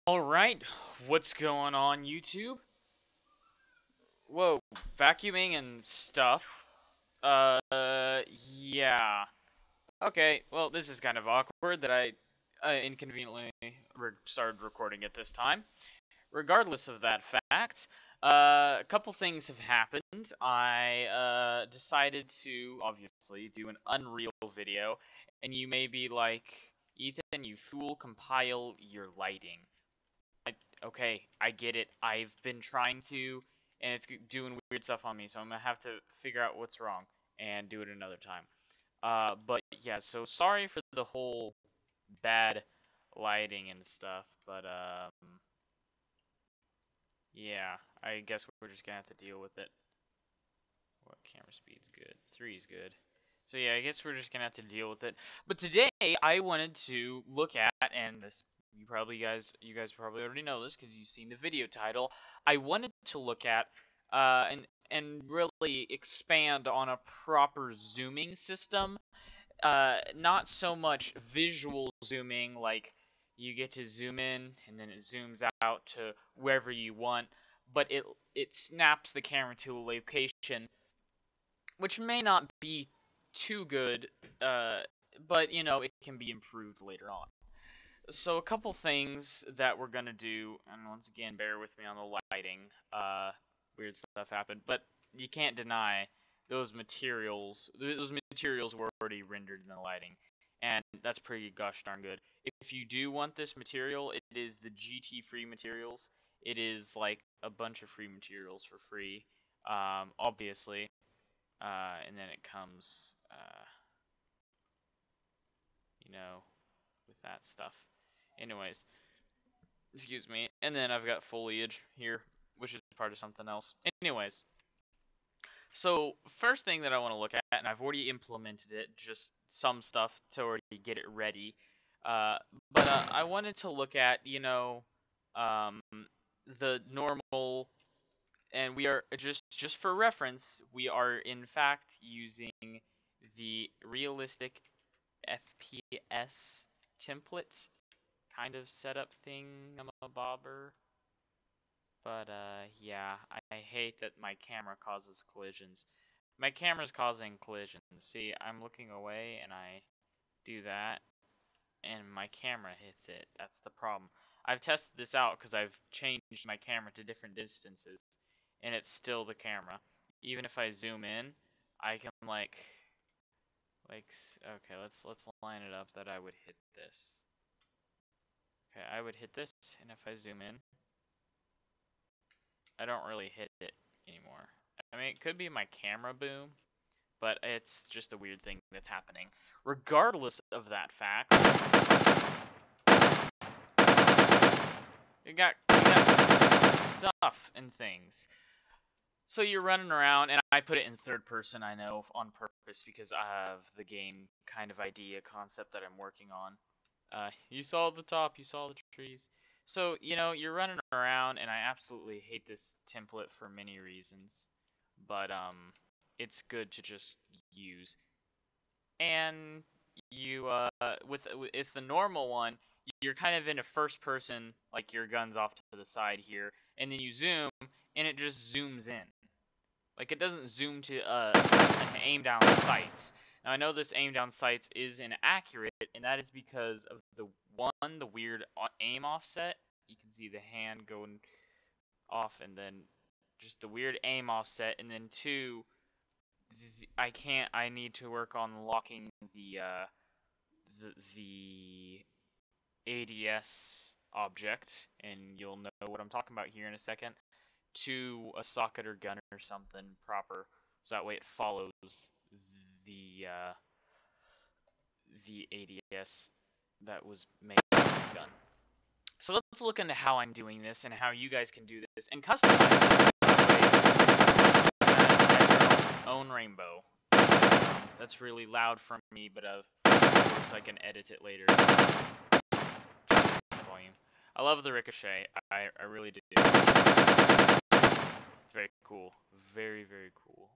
Alright, what's going on YouTube? Whoa, vacuuming and stuff. Yeah. Okay, well, this is kind of awkward that I inconveniently started recording at this time. Regardless of that fact, a couple things have happened. I decided to, obviously, do an Unreal video, and you may be like, Ethan, you fool, compile your lighting. Okay, I get it. I've been trying to, and it's doing weird stuff on me, so I'm gonna have to figure out what's wrong and do it another time. But yeah, so sorry for the whole bad lighting and stuff, but yeah, I guess we're just gonna have to deal with it. What camera speed's good? 3 is good. So yeah, I guess we're just gonna have to deal with it. But today I wanted to look at, and this you guys probably already know this because you've seen the video title. I wanted to look at and really expand on a proper zooming system. Not so much visual zooming, like you get to zoom in and then it zooms out to wherever you want, but it snaps the camera to a location, which may not be too good, but you know, it can be improved later on. So a couple things that we're gonna do, and once again, bear with me on the lighting. Weird stuff happened, but you can't deny those materials. Those materials were already rendered in the lighting, and that's pretty gosh darn good. If you do want this material, it is the GT free materials. It is like a bunch of free materials for free, obviously. And then it comes, you know, with that stuff. Anyways, excuse me. And then I've got foliage here, which is part of something else. Anyways, so first thing that I want to look at, and I've already implemented it, just some stuff to already get it ready. Uh, but I wanted to look at, um, the normal, and we are just for reference, we are in fact using the realistic FPS template kind of setup thing. I'm a bobber. But yeah, I hate that my camera causes collisions. My camera's causing collisions. See, I'm looking away and I do that and my camera hits it. That's the problem. I've tested this out because I've changed my camera to different distances and it's still the camera. Even if I zoom in, I can okay, let's line it up that I would hit this. Okay, I would hit this, and if I zoom in, I don't really hit it anymore. I mean, it could be my camera boom, but it's just a weird thing that's happening. Regardless of that fact, we got stuff and things. So you're running around, and I put it in third person, I know, on purpose, because I have the game kind of idea concept that I'm working on. You saw the top, you saw the trees. So, you know, you're running around, and I absolutely hate this template for many reasons. But, it's good to just use. And you, with the normal one, you're kind of in a first person, like your gun's off to the side here, and then you zoom, and it just zooms in. Like, it doesn't zoom to an aim down sights. Now, I know this aim down sights is inaccurate, and that is because of the weird aim offset. You can see the hand going off, and then just the weird aim offset, and then two, I need to work on locking the ADS object, and you'll know what I'm talking about here in a second, to a socket or gun or something proper, so that way it follows the the ADS that was made in this gun. So let's look into how I'm doing this and how you guys can do this and customize your own rainbow. That's really loud for me, but of course I can edit it later. Volume. I love the ricochet. I really do. Very cool. Very, very cool.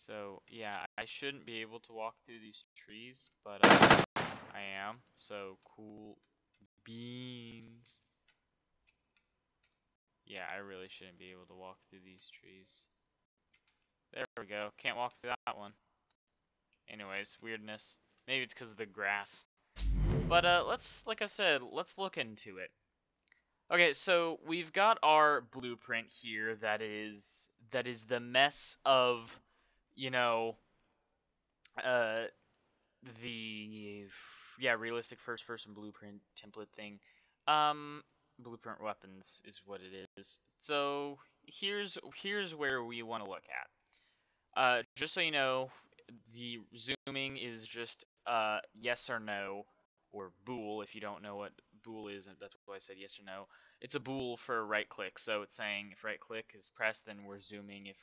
So, yeah, I shouldn't be able to walk through these trees, but I am. So, cool Beans. Yeah, I really shouldn't be able to walk through these trees. There we go. Can't walk through that one. Anyways, weirdness. Maybe it's because of the grass. But let's, like I said, let's look into it. Okay, so we've got our blueprint here that is the mess of, you know, uh, the realistic first person blueprint template thing. Blueprint weapons is what it is. So here's where we want to look at. Just so you know, the zooming is just yes or no, or bool if you don't know what bool is, and that's why I said yes or no. It's a bool for right click, so it's saying if right click is pressed, then we're zooming. If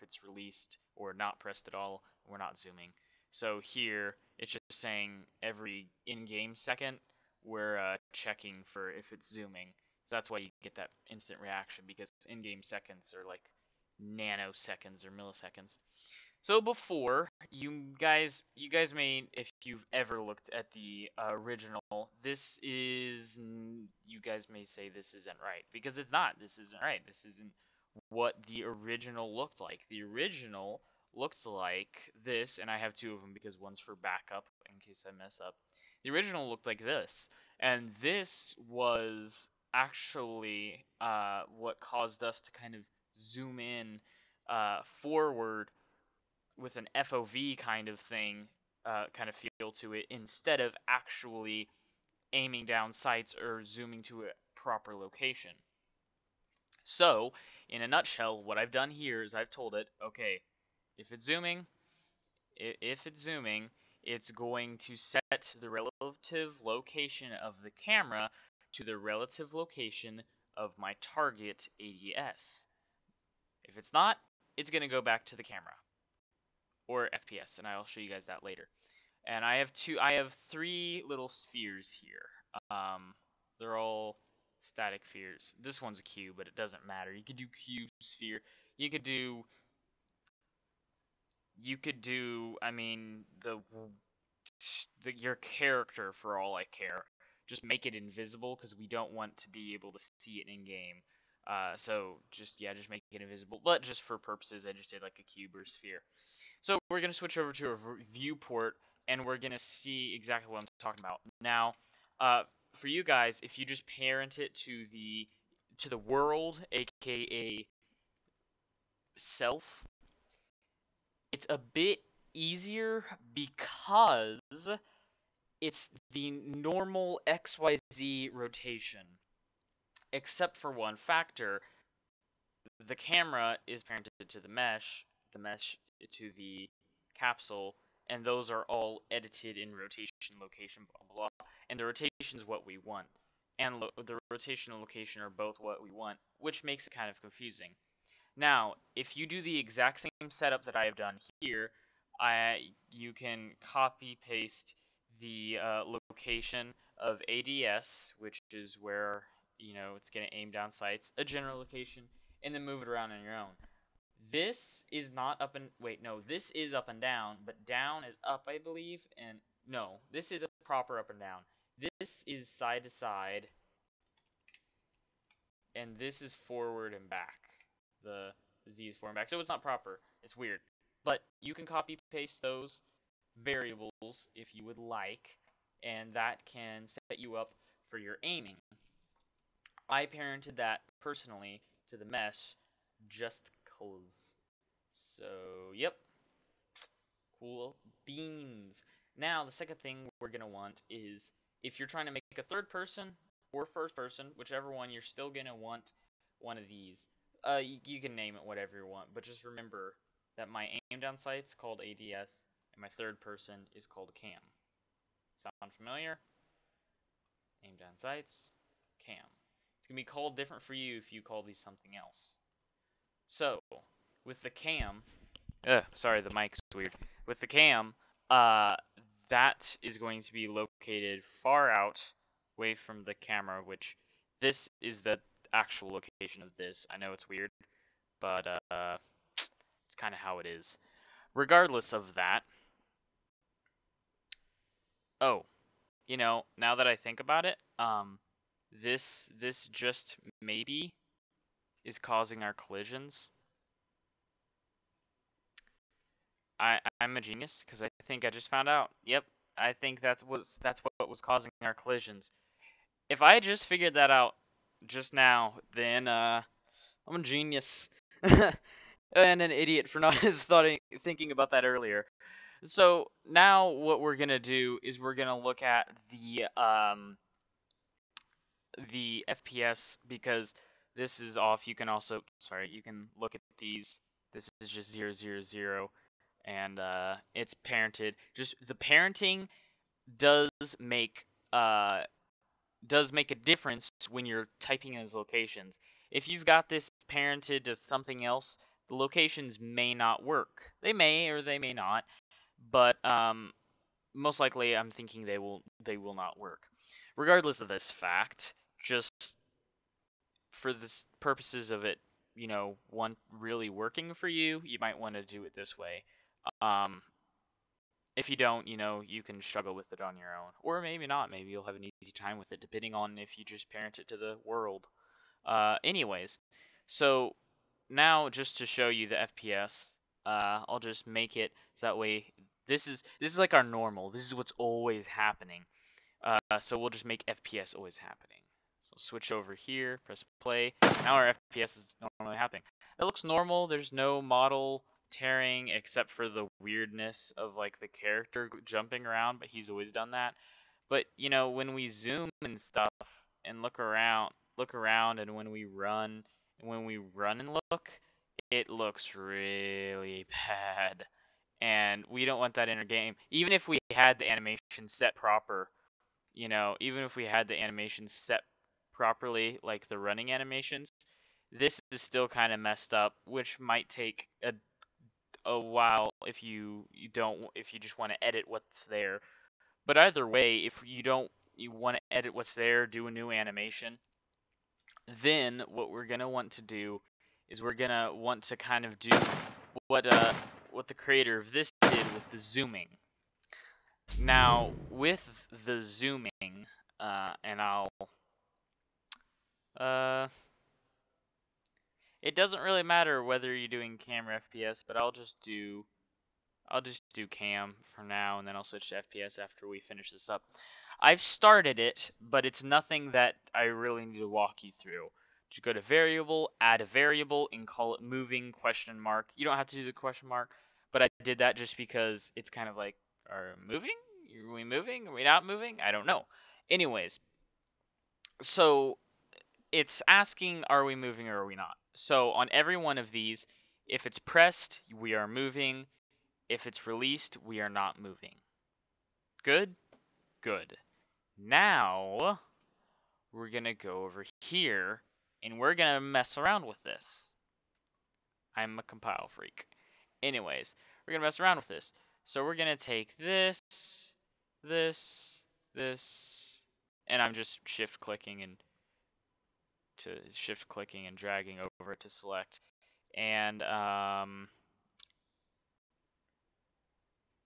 it's released or not pressed at all, we're not zooming. So here it's just saying every in-game second we're checking for if it's zooming. So that's why you get that instant reaction, because in-game seconds are like nanoseconds or milliseconds. So before, you guys may, if you've ever looked at the original, you guys may say this isn't right, because it's not. This isn't right. This isn't what the original looked like. The original looked like this, and I have two of them because one's for backup in case I mess up. The original looked like this, and this was actually what caused us to kind of zoom in forward with an FOV kind of thing, kind of feel to it, instead of actually aiming down sights or zooming to a proper location. So, in a nutshell, what I've done here is I've told it, okay, if it's zooming, it's going to set the relative location of the camera to the relative location of my target ADS. If it's not, it's going to go back to the camera, or FPS, and I'll show you guys that later. And I have three little spheres here. They're all static spheres. This one's a cube, but it doesn't matter. You could do cube sphere. You could do, I mean, your character for all I care. Just make it invisible because we don't want to be able to see it in game. So just make it invisible. But just for purposes, I just did like a cube or sphere. So we're going to switch over to a viewport, and we're going to see exactly what I'm talking about. Now, for you guys, if you just parent it to the world, aka self, it's a bit easier because it's the normal XYZ rotation. Except for one factor, the camera is parented to the mesh to the capsule, and those are all edited in rotation, location, blah, blah, blah. And the rotation is what we want. And the rotation and location are both what we want, which makes it kind of confusing. Now, if you do the exact same setup that I have done here, you can copy paste the location of ADS, which is where it's going to aim down sights, a general location, and then move it around on your own. This is not up and wait, no, this is up and down, but down is up, I believe, and no, this is a proper up and down. This is side to side, and this is forward and back. The Z is forward and back, so it's not proper. It's weird. But you can copy paste those variables if you would like, and that can set you up for your aiming. I parented that personally to the mesh just cause. So, yep. Cool beans. Now, the second thing we're going to want is, if you're trying to make a third person or first person, whichever one, you're still going to want one of these. You can name it whatever you want, but just remember that my aim down sight's called ADS, and my third person is called cam. Sound familiar? Aim down sights, cam. It's going to be called different for you if you call these something else. So, with the cam, sorry, the mic's weird. With the cam, that is going to be located far out, away from the camera, which this is the actual location of this. I know it's weird, but it's kind of how it is. Regardless of that, oh, you know, now that I think about it, this just maybe is causing our collisions. I'm a genius because I think I just found out. Yep, I think that's what was causing our collisions. If I just figured that out just now, then I'm a genius and an idiot for not thinking about that earlier. So now what we're gonna do is we're gonna look at the FPS because this is off. You can also, sorry, you can look at these. This is just 000, and it's parented. Just the parenting does make uh does make a difference when you're typing in those locations. If you've got this parented to something else, the locations may not work. They may or they may not, but most likely I'm thinking they will not work. Regardless of this fact, just for the purposes of it, you know, one really working for you, you might want to do it this way. Um, if you don't, you know, you can struggle with it on your own, or maybe not. Maybe you'll have an easy time with it, depending on if you just parent it to the world. Anyways, so now just to show you the FPS, I'll just make it so that way this is like our normal. This is what's always happening. So we'll just make FPS always happening. So switch over here, press play. Now our FPS is normally happening. It looks normal. There's no model tearing except for the weirdness of like the character jumping around, but he's always done that. But you know, when we zoom and stuff and look around, and when we run and look, it looks really bad. And we don't want that in our game. Even if we had the animation set proper, you know, even if we had the animations set properly, like the running animations, this is still kind of messed up, which might take a while if you just want to edit what's there. But either way, if you want to edit what's there, do a new animation, then what we're gonna want to do is we're gonna want to kind of do what the creator of this did with the zooming. Now with the zooming, and uh, it doesn't really matter whether you're doing camera FPS, but I'll just do cam for now, and then I'll switch to FPS after we finish this up. I've started it, but it's nothing that I really need to walk you through. Just go to variable, add a variable, and call it moving question mark. You don't have to do the question mark, but I did that just because it's kind of like, are we moving? Are we moving? Are we not moving? I don't know. Anyways, so it's asking, are we moving or are we not? So on every one of these, if it's pressed, we are moving. If it's released, we are not moving. Good? Good. Now, we're going to go over here, and we're going to mess around with this. I'm a compile freak. Anyways, we're going to mess around with this. So we're going to take this, this, and I'm just shift-clicking and dragging over to select. And,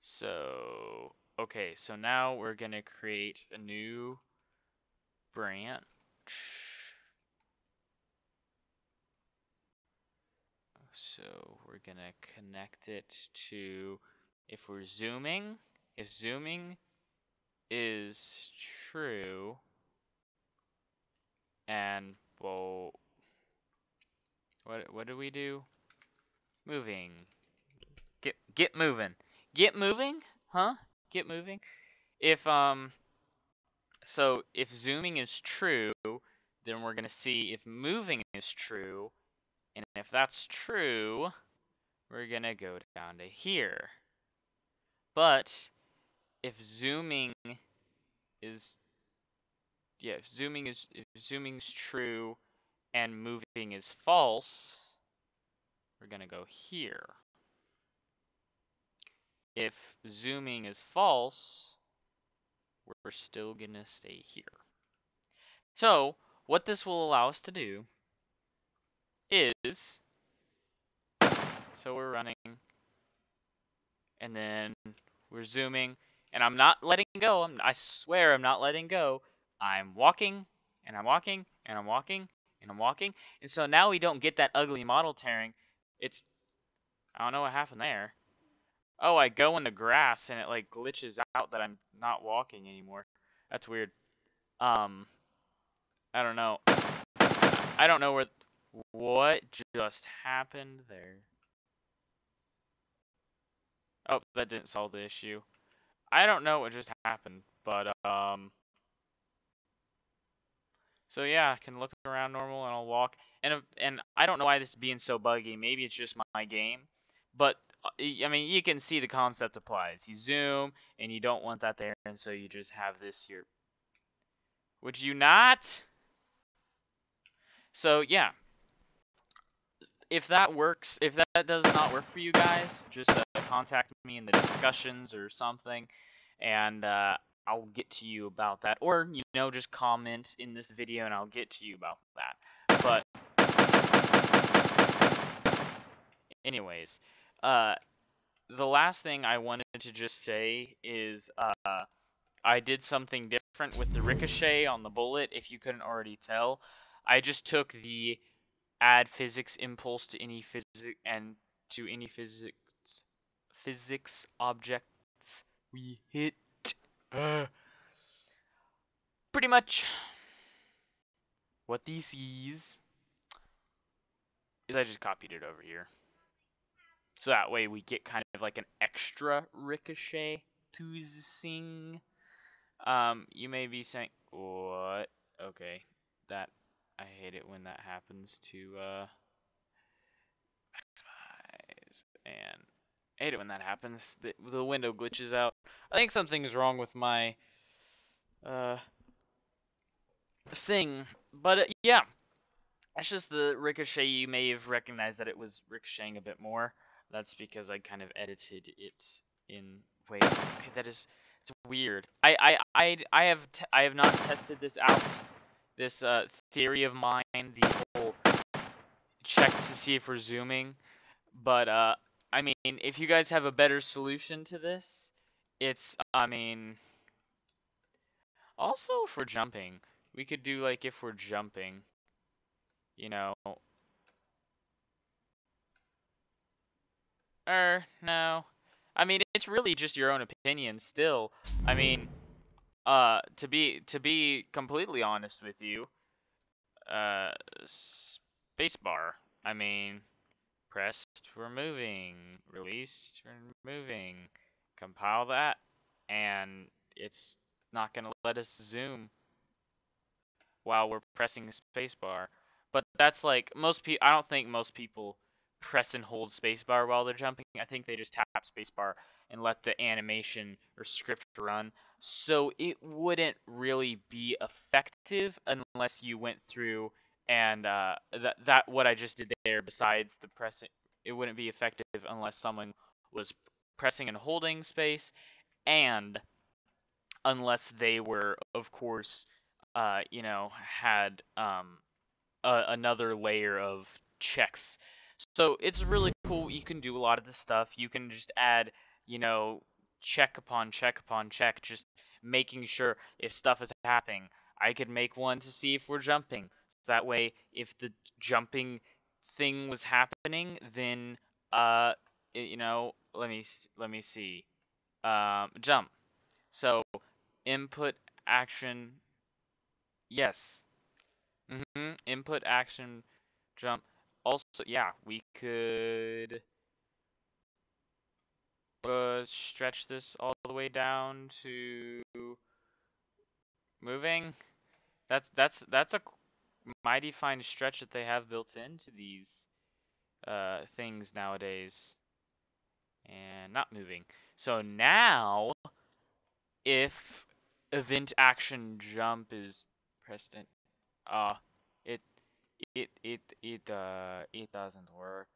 so, okay, so now we're going to create a new branch. So we're going to connect it to, if zooming is true, and, well, what do we do? Moving. Get moving. Get moving? Huh? Get moving? So if zooming is true, then we're going to see if moving is true. And if that's true, we're going to go down to here. But if zooming is if zooming is true and moving is false, we're going to go here. If zooming is false, we're still going to stay here. So, what this will allow us to do is, so we're running, and then we're zooming, and I'm not letting go. I swear I'm not letting go. I'm walking, and I'm walking, and I'm walking, and I'm walking. And so now we don't get that ugly model tearing. It's, I don't know what happened there. Oh, I go in the grass and it like glitches out that I'm not walking anymore. That's weird. Um, I don't know. I don't know what just happened there. Oh, that didn't solve the issue. I don't know what just happened, but so yeah, I can look around normal and I'll walk. And I don't know why this is being so buggy. Maybe it's just my game, but I mean you can see the concept applies. You zoom and you don't want that there, and so you just have this here. Would you not? So yeah, if that works, if that does not work for you guys, just contact me in the discussions or something, and I'll get to you about that. Or, you know, just comment in this video and I'll get to you about that. But anyways, the last thing I wanted to just say is I did something different with the ricochet on the bullet, if you couldn't already tell. I just took the add physics impulse to any physics objects we hit. Pretty much what this is I just copied it over here. So that way we get kind of like an extra ricochet to sing. You may be saying, what? Okay, that, I hate it when that happens to, maximize, and I hate it when that happens. The window glitches out. I think something's wrong with my, thing, but yeah. That's just the ricochet. You may have recognized that it was ricocheting a bit more. That's because I kind of edited it in ways. Okay, that is, it's weird. I have not tested this out. This theory of mine, the whole check to see if we're zooming. But I mean, if you guys have a better solution to this, it's, I mean, also for jumping, we could do like if we're jumping, you know. No. I mean, it's really just your own opinion still. I mean, to be completely honest with you, uh, spacebar. I mean, pressed, we're moving. Released, we're moving. Compile that, and it's not gonna let us zoom while we're pressing the spacebar. But that's like most people. I don't think most people press and hold spacebar while they're jumping. I think they just tap spacebar and let the animation or script run. So it wouldn't really be effective unless you went through and that what I just did there. Besides the pressing, it wouldn't be effective unless someone was pressing and holding space, and unless they were, of course, you know, had another layer of checks. So it's really cool. You can do a lot of this stuff. You can just add, you know, check upon check upon check, just making sure if stuff is happening. I could make one to see if we're jumping. So that way, if the jumping thing was happening, then you know, let me see. Jump. So input action. Yes. Input action jump. Also, yeah, we could stretch this all the way down to moving. That's a mighty fine stretch that they have built into these things nowadays. And not moving. So now, if event action jump is pressed in, uh, it it doesn't work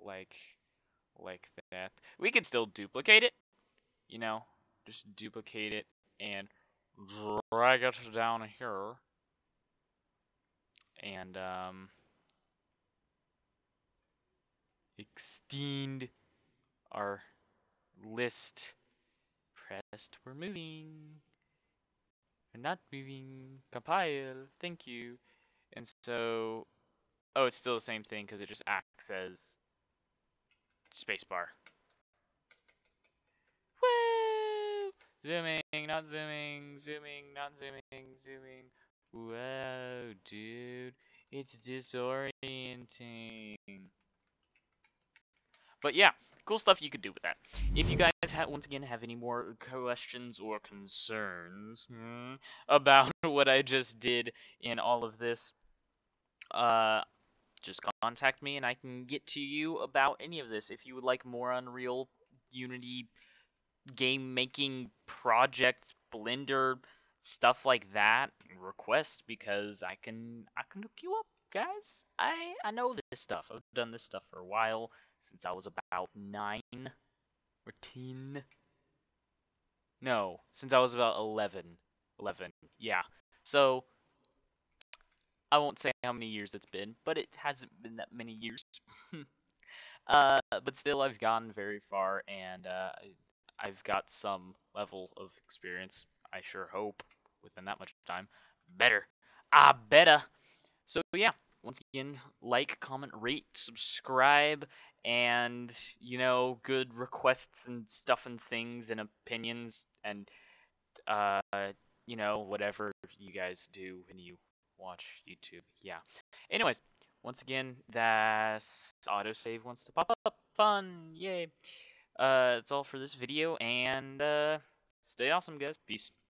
like that. We could still duplicate it, you know, just duplicate it and drag it down here, and extend our list pressed. We're moving. We're not moving. Compile. Thank you. And so, oh, it's still the same thing because it just acts as spacebar. Woo! Zooming, not zooming, zooming, not zooming, zooming. Whoa, dude. It's disorienting. But yeah, cool stuff you could do with that. If you guys once again have any more questions or concerns about what I just did in all of this, just contact me and I can get to you about any of this. If you would like more Unreal, Unity, game making projects, Blender, stuff like that, request because I can hook you up, guys. I know this stuff. I've done this stuff for a while, since I was about 9 or 10. No, since I was about 11. 11. Yeah. So I won't say how many years it's been, but it hasn't been that many years. But still, I've gone very far, and I've got some level of experience. I sure hope within that much time. Better. Better. So yeah, once again, like, comment, rate, subscribe, and good requests and stuff and things and opinions and uh, whatever you guys do when you watch YouTube. Yeah. Anyways, once again, that's autosave wants to pop up. Fun, yay. That's all for this video, and stay awesome, guys. Peace.